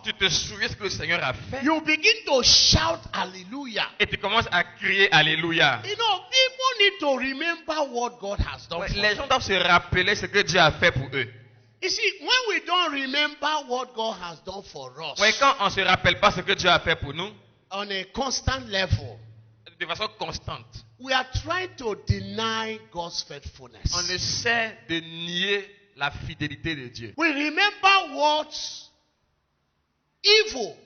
tu te souviens ce que le Seigneur a fait. you begin to shout hallelujah. Et tu commences à crier Alléluia. You know, people need to remember what God has done Ouais, for les them. gens doivent se rappeler ce que Dieu a fait pour eux. You see, when we don't remember what God has done for us Ouais, quand on ne se rappelle pas ce que Dieu a fait pour nous, on a constant level, de façon constante, we are trying to deny God's faithfulness. on essaie de nier la fidélité de Dieu. We remember what evil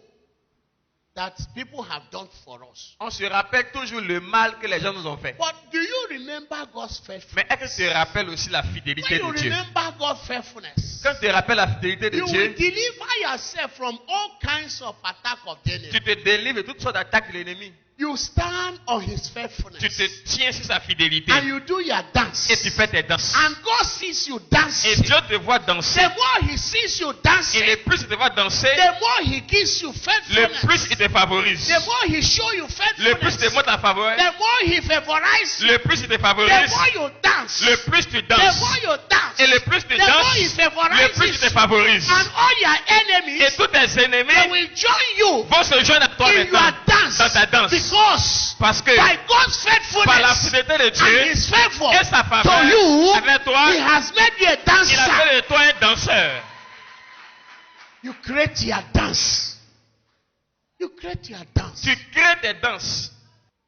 that people have done for us. On se rappelle toujours le mal que les gens nous ont fait. But do you remember God's faithfulness? Mais est-ce que tu te rappelles aussi la fidélité When you de Dieu? remember God's faithfulness, Quand tu te rappelles la fidélité de you will Dieu, deliver yourself from all kinds of attack of the enemy. tu te délivres de toutes sortes d'attaques de l'ennemi. You stand on his Tu faithfulness te tiens sur sa fidélité. and you do your dance. Et tu fais tes danses. And God sees you Et dancing. Dieu te voit danser. The more he sees you Et dancing, le plus il te voit danser, the more he gives you le faithfulness. plus il te favorise. The more he show you Le plus il te faithfulness, montre la faveur, the more he favorizes you. le plus il te The favorise. more you dance, Le plus tu the danses. more you dance, Et le plus tu the more he danses, le plus il favorizes te you. favorise. And all your Et enemies, tous tes they ennemis will join you vont se joindre à toi in your maintenant dance. dans ta danse. Because Parce que by God's par la faithfulness fidélité de and Dieu his favor et sa to faveur you, avec toi, he has made you a il a dancer. fait de toi un danseur. You create your dance. You create your dance. Tu crées tes danses.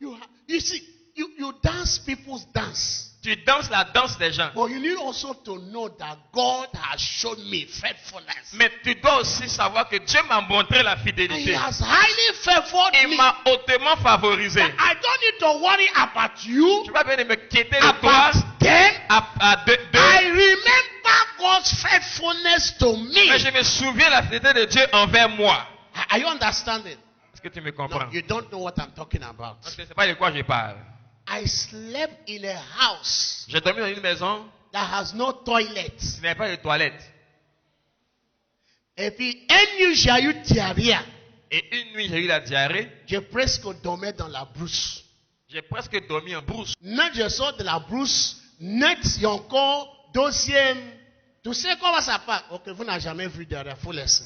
You see, you dance people's dance. Tu danses la danse des gens. But you need also to know that God has shown me faithfulness. Mais tu dois aussi savoir que Dieu m'a montré la And he fidélité. has highly favored Il me. m'a hautement favorisé. I don't need to worry about you, Tu vas bien me quitter de toi about them. à deux. I remember God's faithfulness to Mais me. je me souviens de la fidélité de Dieu envers moi. Are you understanding? Est-ce que tu me No, comprends? you don't know what I'm talking about. Parce que je ne sais pas de quoi je parle. I slept in a house J'ai dormi dans une maison that has no toilet. qui n'avait pas de toilette. Et puis, un nuit, j'ai eu diarrhée. Et une nuit, j'ai eu la diarrhée. J'ai presque dormi dans la brousse. J'ai presque dormi en brousse. Net, je sors de la brousse. Net, il y a encore deuxième. Tu sais comment ça passe? Ok, vous n'avez jamais vu diarrhée, il faut laisser.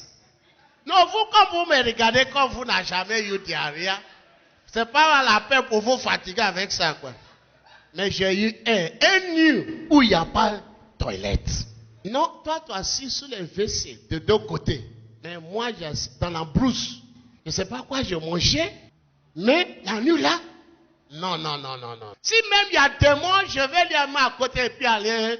Non, vous, quand vous me regardez, comme vous n'avez jamais eu diarrhée, c'est pas la peine pour vous fatiguer avec ça, quoi. Mais j'ai eu un nuit où il n'y a pas de toilette. Non, toi, tu es assis sur les WC de deux côtés. Mais moi, dans la brousse. Je ne sais pas quoi j'ai mangé. Mais la nuit là, non. Si même il y a des morts, je vais les mettre à côté et puis aller.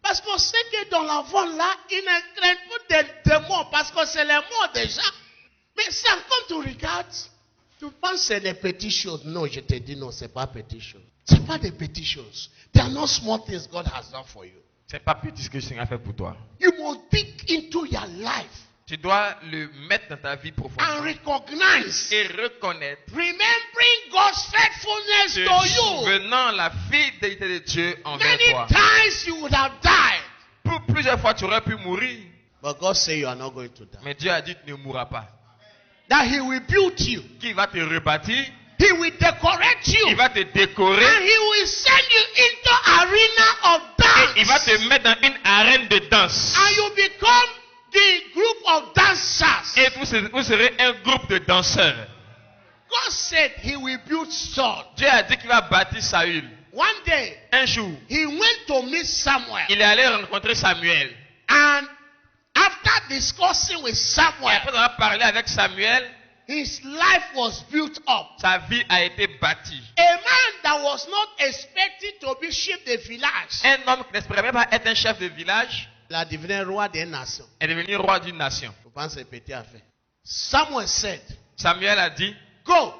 Parce qu'on sait que dans l'avant là, ils ne craignent pas des démons parce que c'est les morts déjà. Mais ça, quand tu regardes, tu penses que c'est des petites choses. Non, je te dis non, ce n'est pas petites choses. Ce n'est pas des petites choses. There are no small things God has done for you. C'est pas petit ce que le Seigneur a fait pour toi. You must pick into your life Tu dois le mettre dans ta vie and profondément. recognize, Et reconnaître. remembering God's faithfulness Te to you. souvenant la fidélité de Dieu envers Many toi. times you would have died. Pour plusieurs fois, tu aurais pu mourir. But God said you are not going to die. Mais Dieu a dit tu ne mourras pas. That He will build you. Qui va te rebâtir. He will decorate you. Il va te décorer. And He will send you into arena of Et il va dance. te mettre dans une arène de danse. And you become the group of dancers. Et vous serez un groupe de danseurs. God said He will build Saul. Dieu a dit qu'il va bâtir Saül. One day, Un jour, He went to meet Samuel. il est allé rencontrer Samuel. And after discussing with Et Samuel, après avoir parlé avec Samuel, his life was built up. sa vie a été bâtie. A man that was not expected to be chief de village. Un homme qui n'espérait même pas être un chef de village Il a devenu roi d'une nation. est devenu roi d'une nation. Je pense que c'est petit affaire. Samuel said, Samuel a dit, go.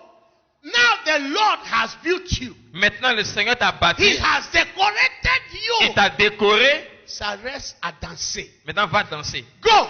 Now the Lord has built you. maintenant le Seigneur t'a He bâti, has decorated you. il t'a décoré, Ça reste à danser. maintenant va danser. Go.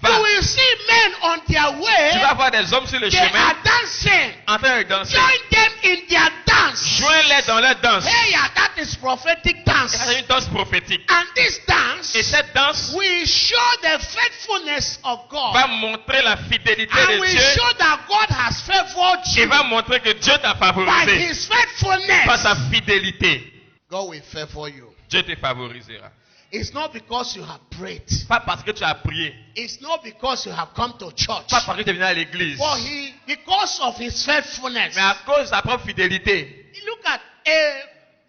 Va. You will see men on their Tu way. vas voir des hommes sur le They chemin are dancing. en train de danser. Join them in their dance. Joins-les dans leur danse. Hey, yeah, that is prophetic Et dance. ça, c'est une danse prophétique. And this dance Et cette danse will show the faithfulness of God. va montrer la fidélité And de will Dieu. show that God has favored Et you va montrer que Dieu t'a by favorisé His par faithfulness. sa fidélité. God will favor you. Dieu te favorisera. It's not because you have prayed. Pas parce que tu as prié. It's not because you have come to church. Pas parce que tu es venu à l'église. But because of his faithfulness. Mais à cause de sa propre fidélité. Look at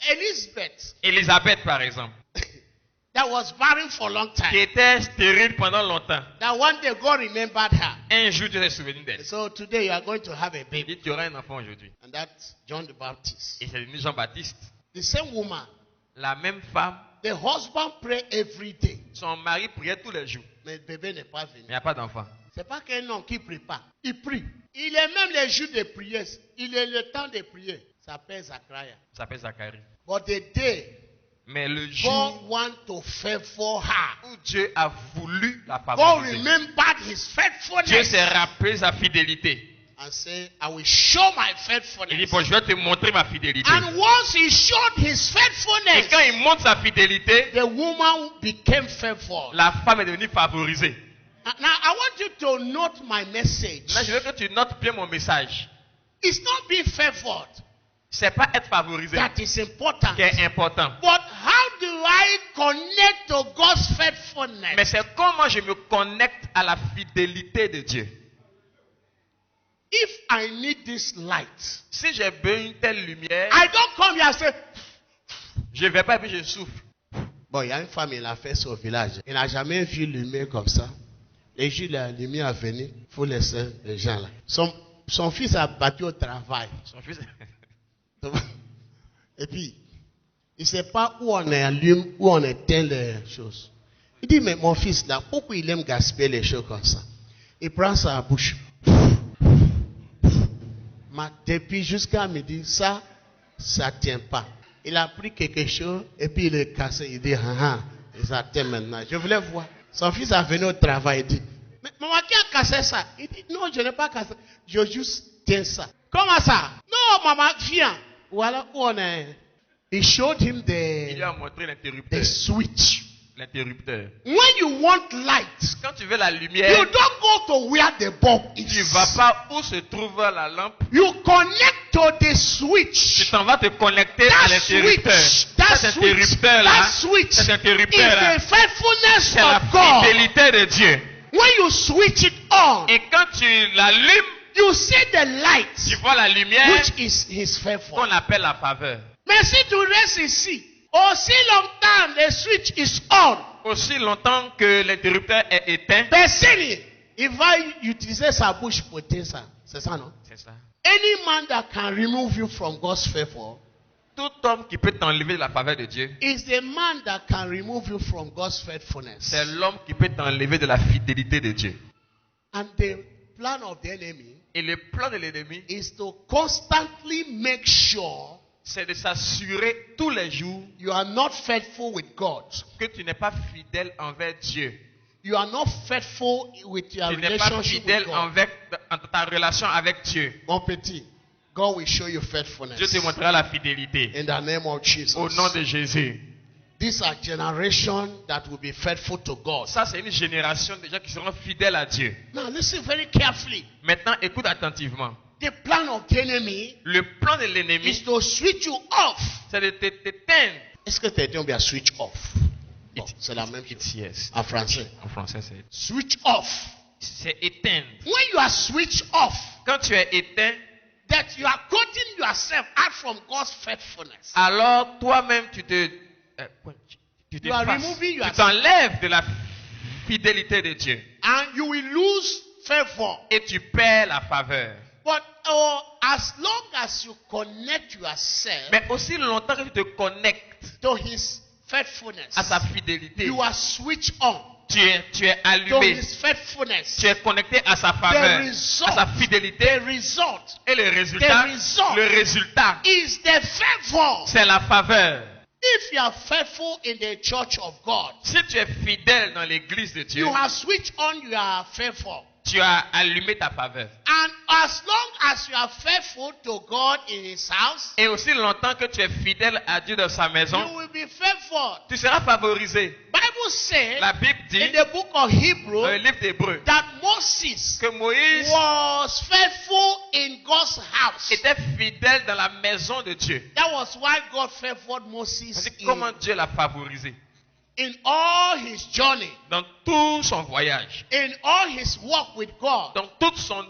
Elizabeth. Elisabeth, par exemple. That was barren for a long Qui time. était stérile pendant longtemps. That one day God remembered her. Un jour, tu t'es souvenu d'elle. So today you are going to have a Il baby. dit, tu auras un enfant aujourd'hui. And that's John the Baptist. Et c'est devenu Jean-Baptiste. The same woman. La même femme, The husband pray every day. son mari priait tous les jours. Mais le bébé n'est pas venu. Mais il n'y a pas d'enfant. C'est pas qu'un homme qui prie pas. Il prie. Il est même les jours de prière. Il est le temps de prier. Ça s'appelle Zachariah. Ça s'appelle Zacharie. But the day Mais le God jour want to favor her, où Dieu a voulu la God favoriser, remembered his Dieu faithfulness s'est rappelé sa fidélité. and say, I will show my Il dit, faithfulness. bon, je vais te montrer ma fidélité. And once he showed his Et faithfulness, quand il montre sa fidélité, the woman became favored. la femme est devenue favorisée. Now I want you to note my message. Là, je veux que tu notes bien mon message. It's not being favored C'est pas être favorisé that is important. qui est important. But how do I connect to God's faithfulness? Mais c'est comment je me connecte à la fidélité de Dieu. If I need this light, Si j'ai besoin d'une telle lumière, I don't come here and say, je ne vais pas et puis je souffle. bon, il y a une femme, il a fait ça au village. Il n'a jamais vu lumière comme ça. Les jours, la lumière est venue, il faut laisser les gens là. Son fils a battu au travail. Son fils- Et puis, il ne sait pas où on allume, où on éteint les choses. Il dit, mais mon fils là, pourquoi il aime gaspiller les choses comme ça? Il prend sa bouche. Depuis jusqu'à midi, ça ne tient pas. Il a pris quelque chose et puis il est cassé. Il dit, et ça tient maintenant. Je voulais voir. Son fils a venu au travail. Il dit, mais maman, qui a cassé ça? Il dit, non, je n'ai pas cassé. Je juste tiens ça. Comment ça? Non, maman, viens. Voilà où on est. He showed him Il lui a the montré l'interrupteur. switch. L'interrupteur. When you want light, Quand tu veux la you lumière, don't go to where the bulb tu ne is. vas pas où se trouve la lampe. You connect to the Tu switch. t'en vas te connecter à That l'interrupteur. switch, that Cet switch, interrupteur-là, that switch cet is interrupteur-là, the faithfulness c'est la of God. fidélité de Dieu. When you switch it on, Et quand tu l'allumes, you see the light, tu vois la lumière which is his favor. qu'on appelle la faveur. Mais si tu restes ici, aussi longtemps le switch is on, Aussi longtemps que l'interrupteur est éteint, personne, il va utiliser sa bouche pour dire ça. C'est ça, non? c'est ça. Any man that can remove you from God's favor Tout homme qui peut t'enlever de la faveur de Dieu, is the man that can remove you from God's faithfulness. c'est l'homme qui peut t'enlever de la fidélité de Dieu. And the plan of the enemy Et le plan de l'ennemi, is to constantly make sure c'est de s'assurer tous les jours you are not faithful with God. que tu n'es pas fidèle envers Dieu. You are not faithful with your Tu n'es pas relationship fidèle with God. en ta relation avec Dieu. Mon petit, God will show you Dieu faithfulness. te montrera la fidélité. In the name of Jesus. Au nom de Jésus. These are generations that will be faithful to God. Ça, c'est une génération de gens qui seront fidèles à Dieu. Now listen very carefully. Maintenant, écoute attentivement. The plan of the enemy Le plan de is l'ennemi, to switch you off. c'est de t'éteindre. Est-ce que tu as dit on bien switch off? Bon, c'est la même chose. It's yes. En français. En français, c'est Switch off. éteindre. When you are switched off, Quand tu es éteint, that you are cutting yourself out from God's faithfulness. alors toi-même, tu te You are effaces. removing Tu yourself. t'enlèves de la fidélité de Dieu. And you will lose favor. Et tu perds la faveur. But as long as you connect yourself Mais aussi longtemps que tu te connectes to his faithfulness, à sa fidélité, you are switched on tu es to allumé. his faithfulness. Tu es connecté à sa faveur, The result, à sa fidélité. the result Et le résultat, is the favor. c'est la faveur. If you are faithful in the church of God, Si tu es fidèle dans l'église de Dieu, you have switched on your favor. tu as allumé ta faveur. And as long as you are faithful to God in his house, Et aussi longtemps que tu es fidèle à Dieu dans sa you maison, will be favored. tu seras favorisé. Bible says La Bible dit, in the book of Hebrew dans le livre d'Hébreux, that Moses que Moïse was faithful in God's house. était fidèle dans la maison de Dieu. That was why God favored Moses C'est comment Dieu l'a favorisé. in all his journey, dans tout son voyage, in all his walk with God, dans toute son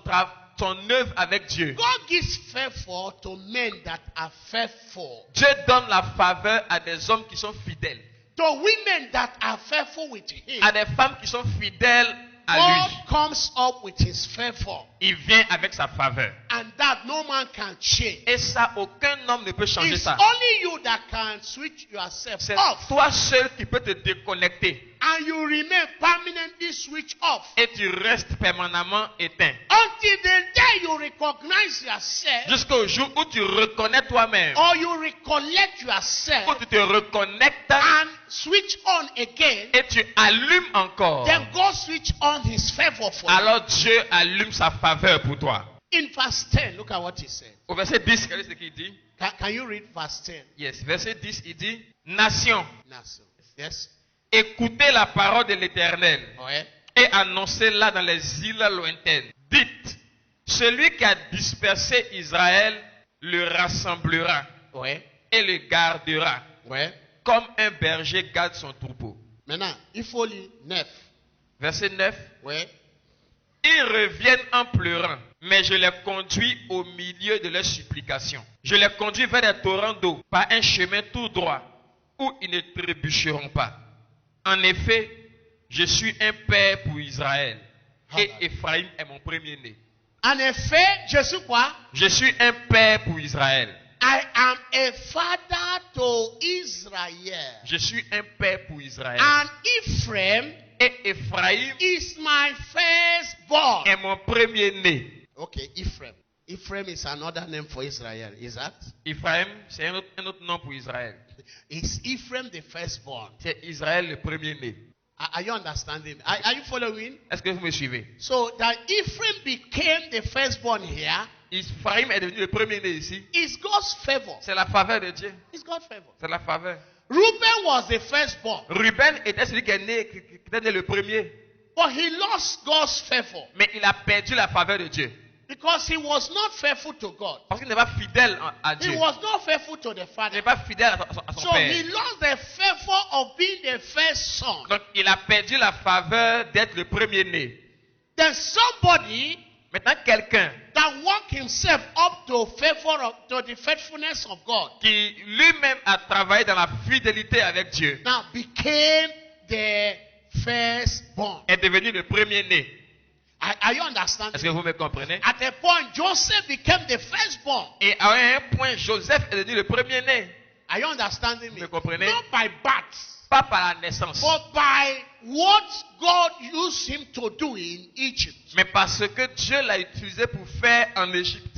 œuvre avec Dieu. God gives favor to men that are faithful, Dieu donne la faveur à des hommes qui sont fidèles, to women that are faithful with him. à des femmes qui sont fidèles à God lui. comes up with his favor, Il vient avec sa faveur. and that no man can change. Et ça, aucun homme ne peut changer It's ça. only you that can switch yourself C'est off, toi seul qui peux te déconnecter. and you remain permanently switched off Et tu restes permanemment éteint. until the day you recognize yourself, Jusqu'au jour où tu reconnais toi-même. or you recollect Où yourself tu te reconnectes and switch on again. et tu allumes encore. Then God switch on his favor for you. Alors Dieu allume sa faveur pour toi. In verse 10, look at what he said. Au verset 10, regardez ce qu'il dit. Can you read verse 10? Yes, verset 10, il dit, Nation, Naso. Yes? écoutez la parole de l'Éternel Ouais. et annoncez-la dans les îles lointaines. Dites, celui qui a dispersé Israël le rassemblera Ouais. et le gardera, Ouais. comme un berger garde son troupeau. Maintenant, il faut lire 9. Verset 9. Ouais. Ils reviennent en pleurant, mais je les conduis au milieu de leurs supplications. Je les conduis vers des torrents d'eau, par un chemin tout droit, où ils ne trébucheront pas. En effet, je suis un père pour Israël, et Ephraïm est mon premier-né. En effet, je suis quoi? Je suis un père pour Israël. I am a father to Israel. Je suis un père pour Israël. And Ephraim Et Ephraïm is my firstborn. est mon premier-né. Okay, Ephraim. Ephraim is another name for Israel. Is that? Ephraim, c'est un autre nom pour Israël. Is Ephraim the firstborn? C'est Israël le premier-né. Are you understanding? Are you following? Est-ce que vous me suivez? So that Ephraim became the firstborn here Ephraim est devenu le premier-né ici. is God's favor. C'est la faveur de Dieu. It's God's favor. C'est la faveur. Reuben was the firstborn, Ruben était celui qui était né le premier. but he lost God's favor Mais il a perdu la faveur de Dieu. because he was not faithful to God. Parce qu'il n'est pas fidèle à He Dieu. was not faithful to the Il Father. n'est pas fidèle à son So he père. lost the favor of being the first son. Donc il a perdu la faveur d'être le premier-né. Then somebody Maintenant quelqu'un that worked himself up to to the faithfulness of God qui lui-même a travaillé dans la fidélité avec Dieu now became the firstborn. est devenu le premier-né. Are you understanding? Est-ce que vous me comprenez? At a point, Joseph became the firstborn. Et à un point, Joseph est devenu le premier-né. Are you understanding me? Vous me comprenez? Not by birth, Pas par la naissance, but by what God used him to do in Egypt. mais parce que Dieu l'a utilisé pour faire en Égypte.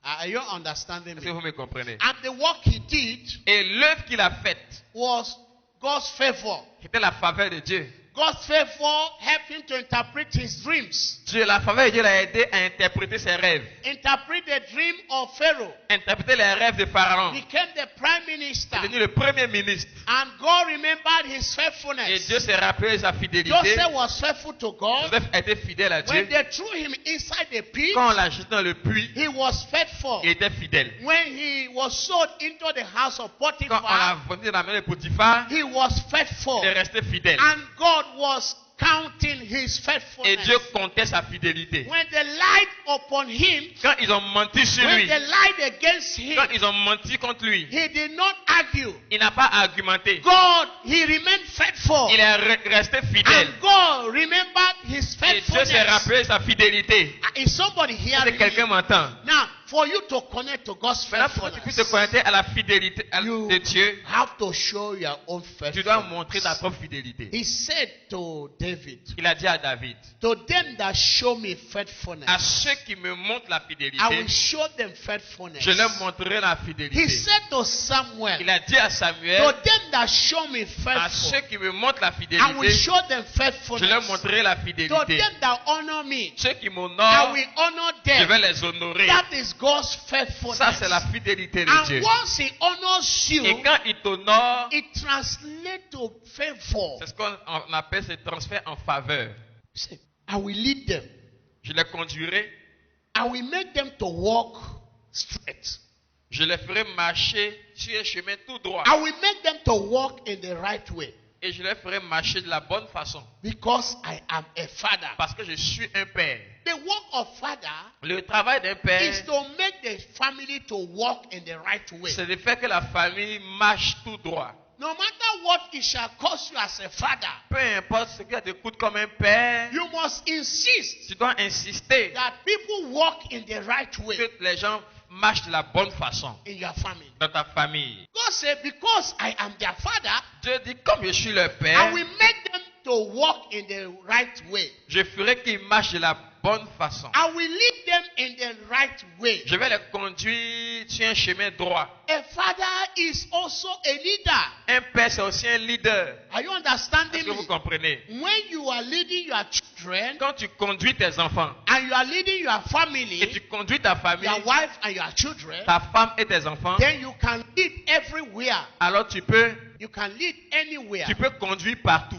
Are you understanding Est-ce que me? vous me comprenez? And the work he did Et l'œuvre qu'il a faite, was God's favor. c'était la faveur de Dieu. God's favor helped him to interpret his dreams. Dieu, la faveur de Dieu l'a aidé à interpréter ses rêves. Interpret the dream of Pharaoh. Interpréter les rêves de Pharaon. Became the prime minister. Il est devenu le premier ministre. And God remembered his Et faithfulness. Dieu s'est rappelé sa fidélité. Joseph was faithful to God. Joseph a été fidèle à When Dieu. they threw him inside the pit, Quand on l'a jeté dans le puits, he was faithful. il était fidèle. When he was sold into the house of Quand on l'a Potiphar, vendu dans la main de Potiphar, he was faithful. il est resté fidèle. And God was counting his Et faithfulness. Dieu comptait sa fidélité. When they lied upon him, Quand ils ont menti sur when lui, they lied against him, quand ils ont menti contre lui, he did not argue. il n'a pas argumenté. God, he remained faithful. Il est resté fidèle. And God remembered his Et Dieu s'est faithfulness. rappelé sa fidélité. Is somebody Est-ce hearing que quelqu'un me? m'entend? Now, for you to connect to God's Maintenant, pour que tu puisses te faithfulness, connecter à la fidélité you de Dieu, have to show your own tu dois montrer ta faithfulness. propre fidélité. He said to David, Il a dit à David, to them that show me à faithfulness, ceux qui me montrent la I will fidélité, show them faithfulness. je leur montrerai la He fidélité. said to Samuel, Il a dit à to Samuel, them that show me à faithful, ceux qui me montrent la I will fidélité, show them je leur faithfulness. montrerai la To fidélité. them that honor me, Ceux qui I m'honorent, will honor je them. vais les honorer. That is God's Ça, faithfulness. c'est la fidélité de And Dieu. once he honors you, Et quand il t'honore, it translates to favor. c'est ce qu'on appelle ce transfert en faveur. Say, I will lead them. Je les conduirai, I will make them to walk straight. je les ferai marcher sur un chemin tout droit. I will make them to walk in the right way. Et je les ferai marcher de la bonne façon. because I am a father. Parce que je suis un père. The work of father Le travail d'un père, is to make the family to walk in the right way. c'est de faire que la famille marche tout droit. No matter what it shall cost you as a father, Peu importe ce qui te coûte comme un père, you must insist tu dois insister that people walk in the right way que les gens marchent de la bonne façon in your family. dans ta famille. God said, because I am their father, Dieu dit, comme je suis leur I père, will make them to walk in the right way. je ferai qu'ils marchent de la bonne façon. I will lead them in the right way. Je vais les conduire sur un chemin droit. A father is also a leader. Un père, c'est aussi un leader. Are you Est-ce understanding que vous me? comprenez? When you are leading your children Quand tu conduis tes enfants and you are leading your et family, tu conduis ta famille, your wife and your children, ta femme et tes enfants, then you can lead everywhere. alors tu peux lead anywhere. conduire partout.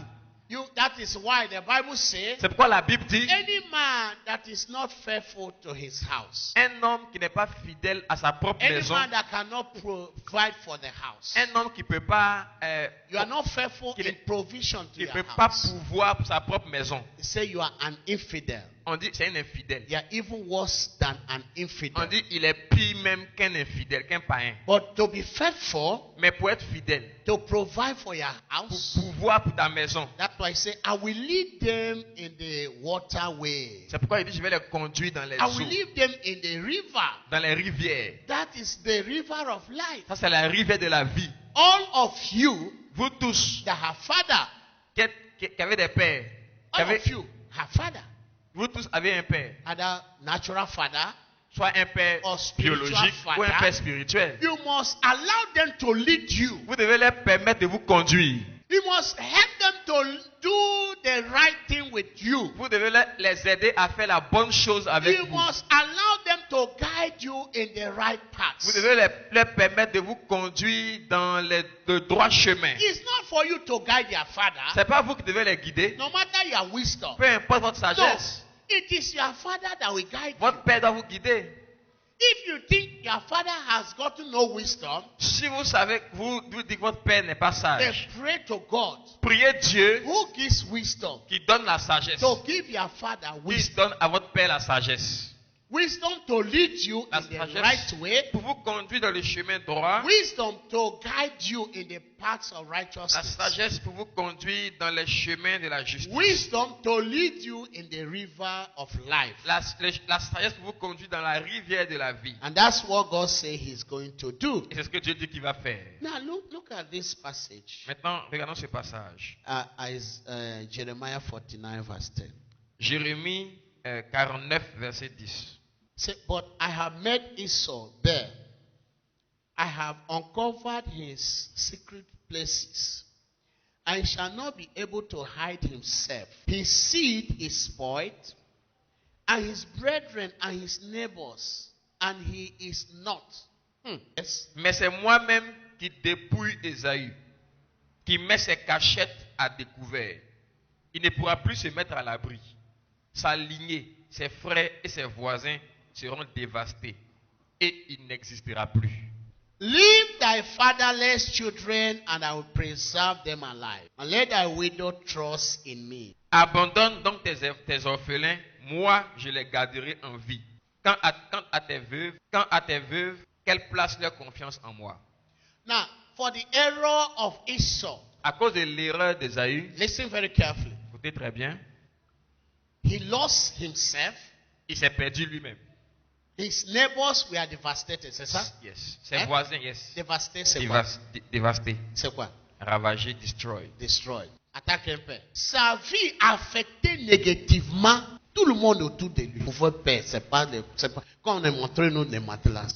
That is why the Bible says, C'est pourquoi la Bible dit, any man that is not faithful to his house, un homme qui n'est pas fidèle à sa propre any maison, man that cannot provide for the house, un homme qui ne peut pas, you are not faithful qui in provision to qui your peut pas house. pouvoir pour sa propre maison. They say you are an infidel. On dit c'est un infidèle. You are even worse than an On infidel. dit il est pire même qu'un infidèle, qu'un païen. But to be faithful, Mais pour être fidèle, to provide for your pour house, pouvoir pour ta maison, that's why I say, I will lead them in the waterway. c'est pourquoi il dit je vais les conduire dans les I will eaux, lead them in the river. dans les rivières. That is the river of life. Ça c'est la rivière de la vie. All of you Vous tous that have father, qui avez des pères, all of you have father. vous tous avez un père, Either natural father, soit un père or spiritual biologique father. ou un père spirituel. You must allow them to lead you. Vous devez leur permettre de vous conduire. You must help them to do the right thing with you. Vous devez les aider à faire la bonne chose avec You vous. must allow them to guide you in the right path. Vous devez leur permettre de vous conduire dans le droit chemin. It's not for you to guide your father, C'est pas vous qui devez les guider. no matter your wisdom. Peu importe votre No, sagesse, it is your father that will guide you. votre père doit vous guider. If you think your father has gotten no wisdom, Si vous savez, vous dites que votre père n'est pas then sage, pray to God priez Dieu who gives wisdom qui donne la sagesse. to give your father Il wisdom. donne à votre père la sagesse. Wisdom to lead you La in the sagesse right way. pour vous conduire dans le chemin droit. Wisdom to guide you in the paths of La righteousness. sagesse pour vous conduire dans les chemins de la justice. Wisdom to lead you in the river of life. La sagesse pour vous conduire dans la rivière de la vie. And that's what God says He's going to do. Et c'est ce que Dieu dit qu'il va faire. Now look at this passage. Maintenant, regardons ce passage. Jeremiah 49 verse 10. Jérémie 49, verset 10. Say, but I have made Esau bare. I have uncovered his secret places. And he shall not be able to hide himself. His seed is spoiled, and his brethren and his neighbors, and he is not. Yes. Mais c'est moi-même qui dépouille Ésaü, qui met ses cachettes à découvert. Il ne pourra plus se mettre à l'abri. Sa lignée, ses frères et ses voisins seront dévastés et il n'existera plus. Leave thy fatherless children, and I will preserve them alive. And let thy widow trust in me. Abandonne donc tes orphelins, moi je les garderai en vie. Quant à tes veuves, qu'elles placent leur confiance en moi. Now, for the error of Esau, À cause de l'erreur d'Ésaü, listen very carefully. écoutez très bien, He lost himself. il s'est perdu lui-même. His neighbors were devastated, c'est ça? Yes. Ses Hein? voisins, yes. Dévastés, c'est quoi? Dévastés, C'est quoi? ravagés, destroyed. Destroyed. Attaque un peu. Sa vie affectée négativement tout le monde autour de lui. Pour votre père, c'est pas, quand on est montré nous des matelas,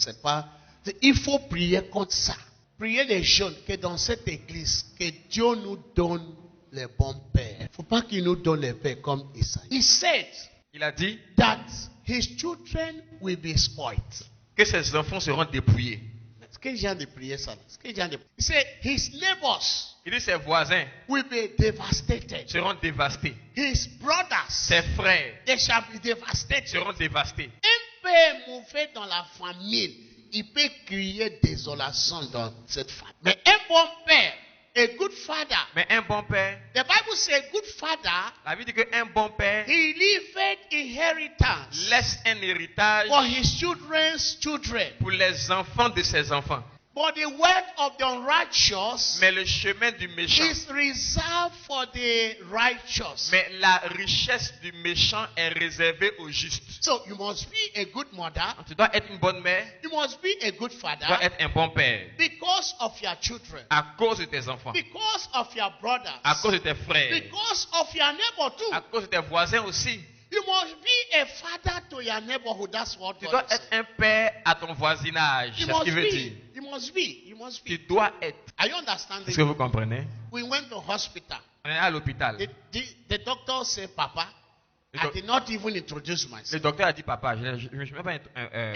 il faut prier contre ça. Priez les jeunes que dans cette église, que Dieu nous donne les bons pères. Il ne faut pas qu'il nous donne les pères comme Isaïe. He said Il a dit that his children will be spoiled. que ses enfants seront dépouillés. Est-ce que j'ai de prier ça? He said his neighbors Il dit ses voisins will be devastated. seront dévastés. His brothers, Ses frères they shall be devastated. seront dévastés. Un père mauvais dans la famille, il peut crier désolation dans cette famille. Mais un bon père, a good father, Mais un bon père, the Bible says a good father, la Bible dit qu'un bon père he leaveth inheritance laisse un héritage for his children's children. pour les enfants de ses enfants. But the word of the unrighteous Mais le chemin du méchant, is reserved for the righteous. mais la richesse du méchant est réservée aux justes. So you must be a good mother. Tu dois être une bonne mère, You must be a good tu dois father être un bon père. because of your children, À cause de tes enfants, because of your brothers, à cause de tes frères, because of your neighbor too. à cause de tes voisins aussi. You must be a father to your neighborhood. That's what Tu God dois is être saying. un père à ton voisinage. You C'est ce must qu'il veut dire. be. You must be. You must Tu be. dois être. Are you understanding? Est-ce que vous comprenez? We went to hospital. On est à l'hôpital. The doctor said, Papa, Le, I doc- did not even introduce le myself. docteur a dit papa. Je ne me suis même pas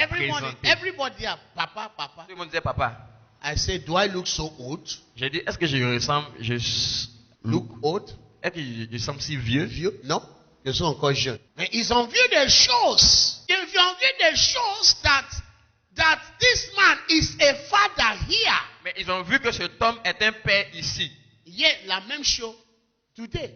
présenté. Everybody, Papa, Papa. Tout le monde disait papa. I said, do I look so old? J'ai dit, est-ce que je ressemble, Look old? est-ce que je semble si vieux? Vieux? Non. Je suis encore jeune. Mais ils ont vu des choses. Ils ont vu des choses that this man is a father here. Mais ils ont vu que cet homme est un père ici. Yeah, la même chose today.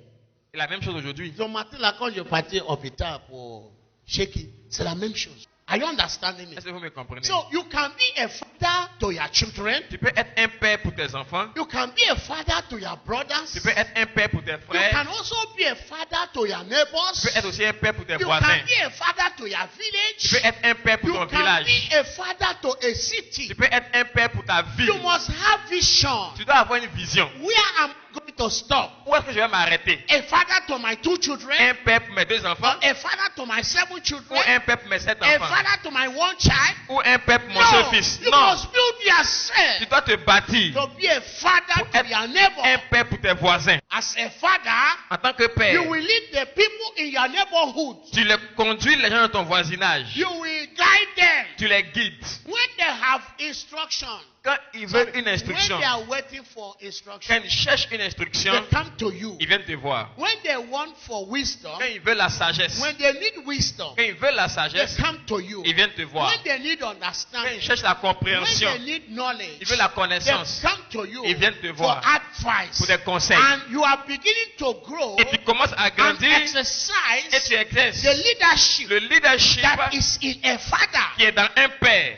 Et la même chose aujourd'hui. Ce matin là, quand je partais au hôpital pour shaking, c'est la même chose. Are you understanding me? Est-ce que vous me comprenez? So you can be a father to your children. Tu peux être un père pour tes enfants. You can be a father to your brothers. Tu peux être un père pour tes You frères. can also be a father to your neighbors. Tu peux être aussi un père pour tes You voisins. can be a father to your Tu village. peux être un père pour You ton can village. be a father to a city. Tu peux être un père pour ta ville. You must have vision. Tu dois avoir une vision. Where am I going to stop? Où est-ce que je vais m'arrêter? A father to my 2 children. Un père pour mes 2 enfants. A father to my 7 Ou children. un père pour mes 7 A enfants. father to my 1 child. Ou un père pour mon seul No, fils. you Non. must build Tu yourself dois te bâtir. to be a father Pour to être your un neighbor. père pour tes voisins. As a father, En tant que père, you will lead the people in your neighborhood. tu les conduis les gens de ton voisinage. You will guide them Tu les guides. when they have instruction. Quand ils veulent une When instruction, they are waiting for quand instruction, ils cherchent une instruction, they come to you. ils viennent te voir. When they want for wisdom, Quand ils veulent la sagesse, when they need wisdom, quand ils veulent la they sagesse, come to you. ils viennent te voir. When they need Quand ils understanding, cherchent la when compréhension, they need knowledge, ils veulent la they connaissance, come to you ils viennent te for voir advice. pour des conseils. And you are beginning to grow Et tu commences à and grandir et exercise tu exerces the leadership le leadership that is in a father. qui est dans un père.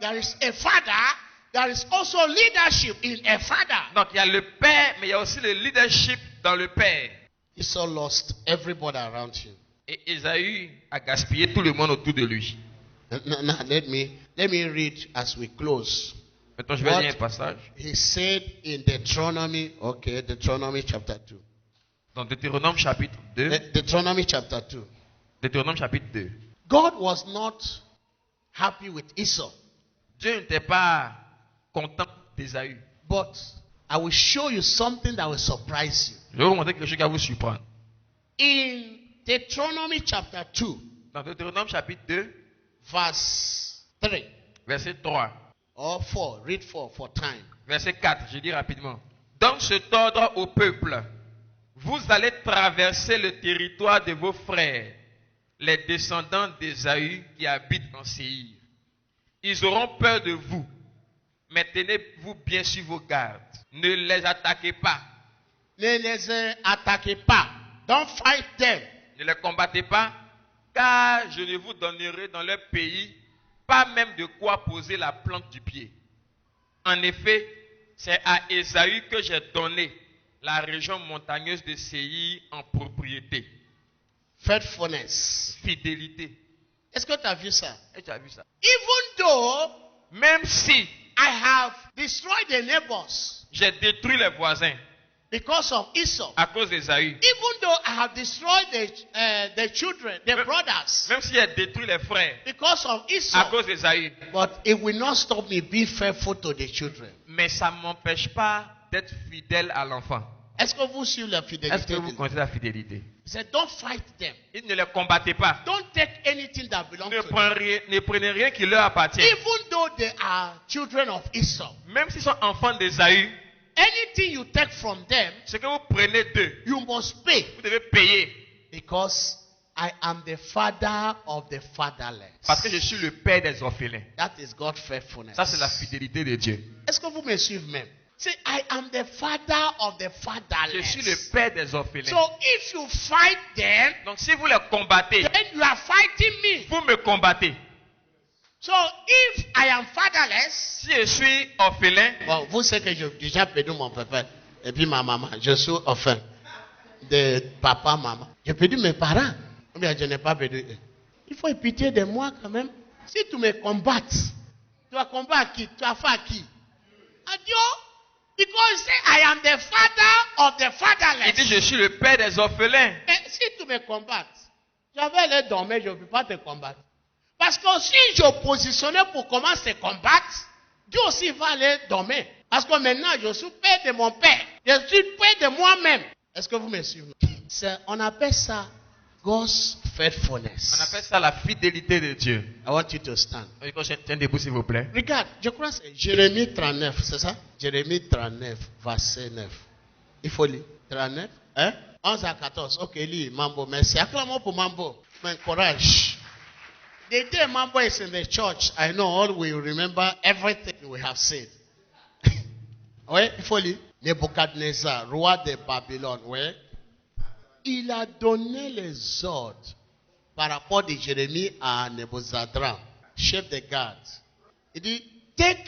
There is a father, there is also leadership in a father. Donc il y a le père, mais il y a aussi le leadership dans le père. Esau lost everybody around him. Et Ésaü a gaspillé tout le monde autour de lui. Now, let me read as we close. Maintenant, je vais What? lire un passage. He said in Deuteronomy, Deuteronomy chapter 2. Dans Deutéronome chapitre 2. Deuteronomy chapter 2. Deutéronome chapitre 2. God was not happy with Esau, Dieu n'était pas content d'Ésaü. but I will show you something that will surprise you. Je vais vous montrer quelque chose qui va vous surprendre. In Deuteronomy chapter 2, Dans Deutéronome chapitre 2, verse 3 verset 3. or 4, read 4 for time. Verset 4, je dis rapidement. Donne cet ordre au peuple. Vous allez traverser le territoire de vos frères, les descendants d'Ésaü qui habitent en Séir. Ils auront peur de vous, mais tenez-vous bien sur vos gardes. Ne les attaquez pas, Ne les attaquez pas. Don't fight them. ne les combattez pas, car je ne vous donnerai dans leur pays pas même de quoi poser la plante du pied. En effet, c'est à Ésaü que j'ai donné la région montagneuse de Séir en propriété. Faithfulness. Fidélité. Est-ce que tu as vu ça? Et tu as vu ça? Even though Même si I have destroyed the neighbors j'ai détruit les voisins because of Esau, à cause d'Ésaü, even though I have destroyed the children, the brothers, même si j'ai détruit les frères because of à Esau, cause d'Ésaü, but it will not stop me being faithful to the children. mais ça ne m'empêche pas d'être fidèle à l'enfant. Est-ce que vous suivez la Est-ce fidélité? que vous connaissez la fidélité? He said, don't fight them. Et ne les combattez pas. Don't take anything that belongs Ne to them. prenez rien qui leur appartient. Even though they are children of Esau, Même s'ils sont enfants d'Ésaü, anything you take from them, ce que vous prenez d'eux, you must pay. vous devez payer. Because I am the father of the fatherless. Parce que je suis le père des orphelins. That is God's faithfulness. Ça, c'est la fidélité de Dieu. Est-ce que vous me suivez même? Say, I am the father of the Je suis le fatherless. père des orphelins. So if you fight them, Donc si vous les combattez, then you are fighting me. vous me combattez. So if I am fatherless, Si je suis orphelin, bon, vous savez que j'ai déjà perdu mon papa et puis ma maman. Je suis orphelin de papa, maman. J'ai perdu mes parents. Mais je n'ai pas perdu eux. Il faut avoir pitié de moi quand même. Si tu me combattes, tu vas combattre qui? Tu vas faire qui? Adieu. Because say I am the father of the il fatherless. dit je suis le père des orphelins. Mais si tu me combattes, je vais aller dormir, je ne peux pas te combattre. Parce que si je positionnais pour commencer à te combattre, Dieu aussi va aller dormir. Parce que maintenant, je suis père de mon père. Je suis père de moi-même. Est-ce que vous me suivez? On appelle ça God's faithfulness. On appelle ça la fidélité de Dieu. I want you to stand. Tiens debout s'il vous plaît. Regarde, je crois que c'est Jérémie 39, c'est ça? Jérémie 39, verset 9. Il faut lire. 39, hein? 11 à 14. Ok, lis, Mambo, merci. Acclamons pour Mambo. M'encourage. The day Mambo is in the church, I know all will remember everything we have said. Oui, il faut lire. Nebuchadnezzar, roi de Babylone, oui. Il a donné les ordres par rapport de Jérémie à Nebuzaradan, chef de garde. Il dit, take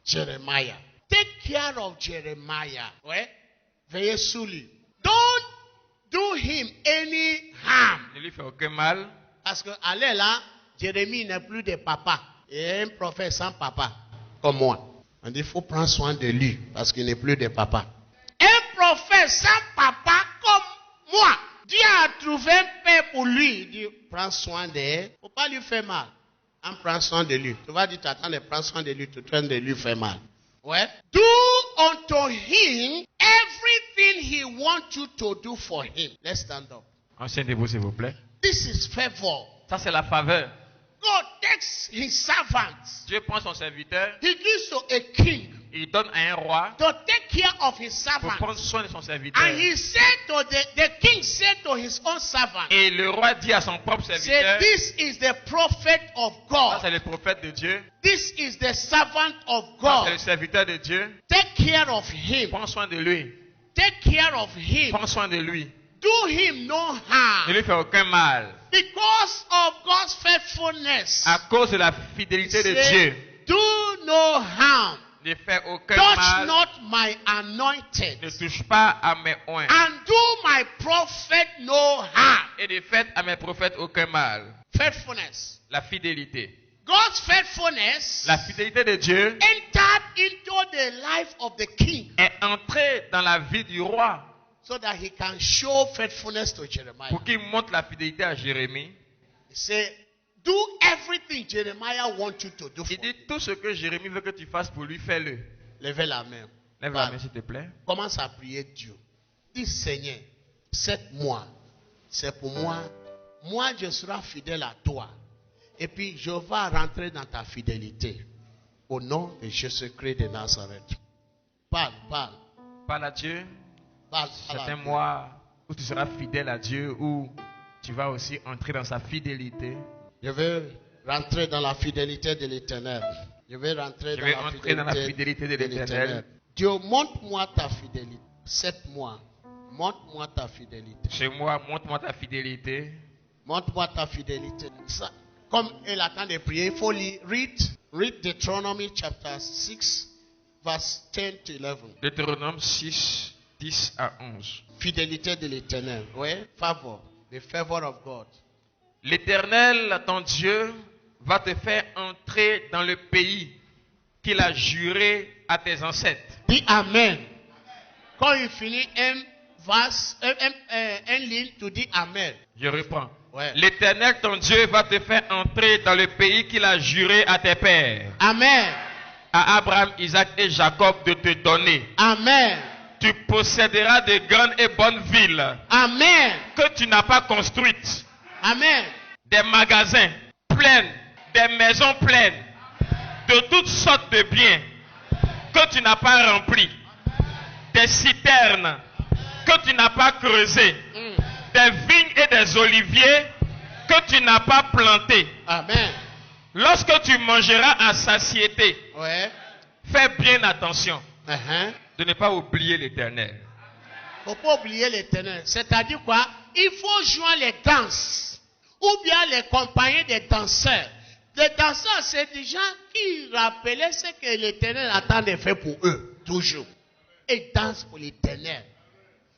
Jeremiah. Take care of Jeremiah. Ouais. Veillez sur lui. Don't do him any harm. Ne lui fais aucun mal. Parce que, allez là, Jérémie n'est plus de papa. Il est un prophète sans papa, comme moi. On dit, il faut prendre soin de lui, parce qu'il n'est plus de papa. Un prophète sans papa, comme moi. Dieu a trouvé un père pour lui. Il dit, prends soin de lui. Il ne faut pas lui faire mal. En prenant soin de lui. Tu vas dire, tu attends de prendre soin de lui, tu es en train de lui faire mal. Ouais. Do unto him everything he wants you to do for him. Let's stand up. Tiens debout s'il vous plaît. This is favor. Ça c'est la faveur. God takes his servants. Dieu prend son serviteur, He gives to a king il donne à un roi to take care of his pour prendre servants. soin de son serviteur. And he said to the king said to his own servant, Et le roi dit à son propre say, serviteur, this is the prophet of ça God. c'est le prophète de Dieu, This is the servant of ça c'est le God. serviteur de Dieu, Take care of him. prends soin de lui, Take care of him. prends soin de lui, Do him no ne harm. lui fais aucun mal. Because of God's faithfulness. À cause de la fidélité de Say, Dieu, do no harm. ne fais aucun Touch mal, not my anointed. ne touche pas à mes oins, And do my prophet no harm. et ne faites à mes prophètes aucun mal. Faithfulness. La fidélité. God's faithfulness La fidélité de Dieu entered into the life of the king est entrée dans la vie du roi so that he can show faithfulness to Jeremiah. pour qu'il montre la fidélité à Jérémie. He said, do everything Jeremiah wants you to do for Il dit him. tout ce que Jérémie veut que tu fasses pour lui, fais-le. Levez la main. Lève la main s'il te plaît. Commence à prier Dieu. Dis Seigneur, 7 mois, c'est pour moi. Moi, je serai fidèle à toi. Et puis, je vais rentrer dans ta fidélité. Au nom de Jésus-Christ de Nazareth. Parle, parle. Parle à Dieu. Parle, C'est parle à un Dieu. mois où tu seras fidèle à Dieu, où tu vas aussi entrer dans sa fidélité. Je veux rentrer dans la fidélité de l'Éternel. Je veux rentrer Je vais dans entrer dans la fidélité de l'Éternel. Dieu, montre-moi ta fidélité. 7 mois. Montre-moi ta fidélité. Chez moi, montre-moi ta fidélité. Montre-moi ta fidélité. Ça, comme elle attend de prier, il faut lire. Read Deuteronomy chapter 6, verse 10 to 11. Deutéronome 6, 10 à 11. Fidélité de l'Éternel. Oui, favor. The favor of God. L'Éternel, ton Dieu, va te faire entrer dans le pays qu'il a juré à tes ancêtres. Dis Amen. Quand il finit un ligne, tu dis Amen. Je reprends. Ouais. L'Éternel, ton Dieu, va te faire entrer dans le pays qu'il a juré à tes pères, Amen. à Abraham, Isaac et Jacob, de te donner. Amen. Tu posséderas de grandes et bonnes villes Amen. que tu n'as pas construites, Amen. des magasins pleins, des maisons pleines, de toutes sortes de biens que tu n'as pas remplis, des citernes que tu n'as pas creusées, des vignes et des oliviers que tu n'as pas plantés. Amen. Lorsque tu mangeras à satiété, Ouais. fais bien attention. de ne pas oublier l'Éternel. Il ne faut pas oublier l'Éternel. C'est-à-dire quoi? Il faut joindre les danses. Ou bien les compagnies des danseurs. Les danseurs, c'est des gens qui rappelaient ce que l'Éternel attend de faire pour eux. Toujours. Et dansent pour l'Éternel.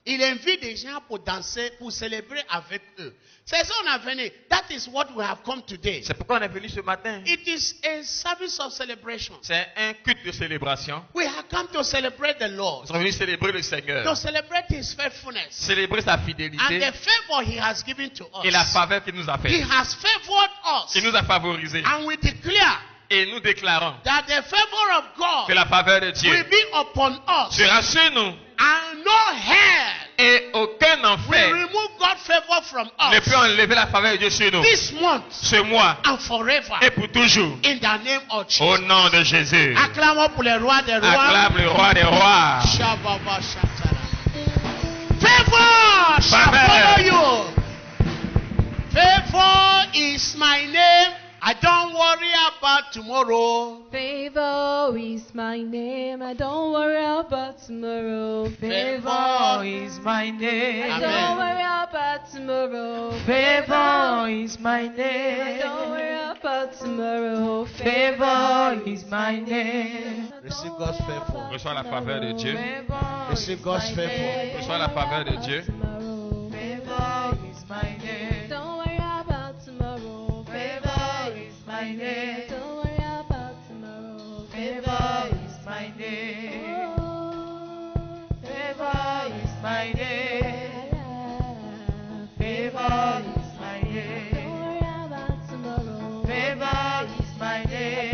Il invite des gens pour danser, pour célébrer avec eux. C'est ça qu'on a venu. That is what we have come today. C'est pourquoi on est venu ce matin. It is a service of celebration. C'est un culte de célébration. We have come to celebrate the Lord. Nous sommes venus célébrer le Seigneur. To celebrate His faithfulness. Célébrer sa And fidélité. the favor He has given to us. Et la faveur qu'il nous a He faite. has favored us. Il nous a favorisés. And we declare Et nous déclarons that the favor of que God la faveur de Dieu will be upon us. sera sur nous. And no hell Et aucun will enfer remove God's favor from ne us. peut enlever la faveur de Dieu sur nous. This month Ce mois and forever. et pour toujours. In the name of Jesus. Au nom de Jésus. Acclamons pour le roi des rois. Acclame le roi des rois. Shababa Shatara. Favor shall Favor. follow you. Favor is my name. I don't worry about tomorrow. Favor is my name. I don't worry about tomorrow. Favor is my name. I don't worry about tomorrow. Favor is my I name. don't worry about tomorrow. Favor is my name. Receive God's favor. Reçois la faveur de Dieu. Receive God's favor. Reçois la faveur de Dieu. Favor is my name. Don't worry about tomorrow. Favor is my name. Don't worry about tomorrow. Favor is my name. Favor is my name. Favor is my name. Don't worry about tomorrow. Favor is my name.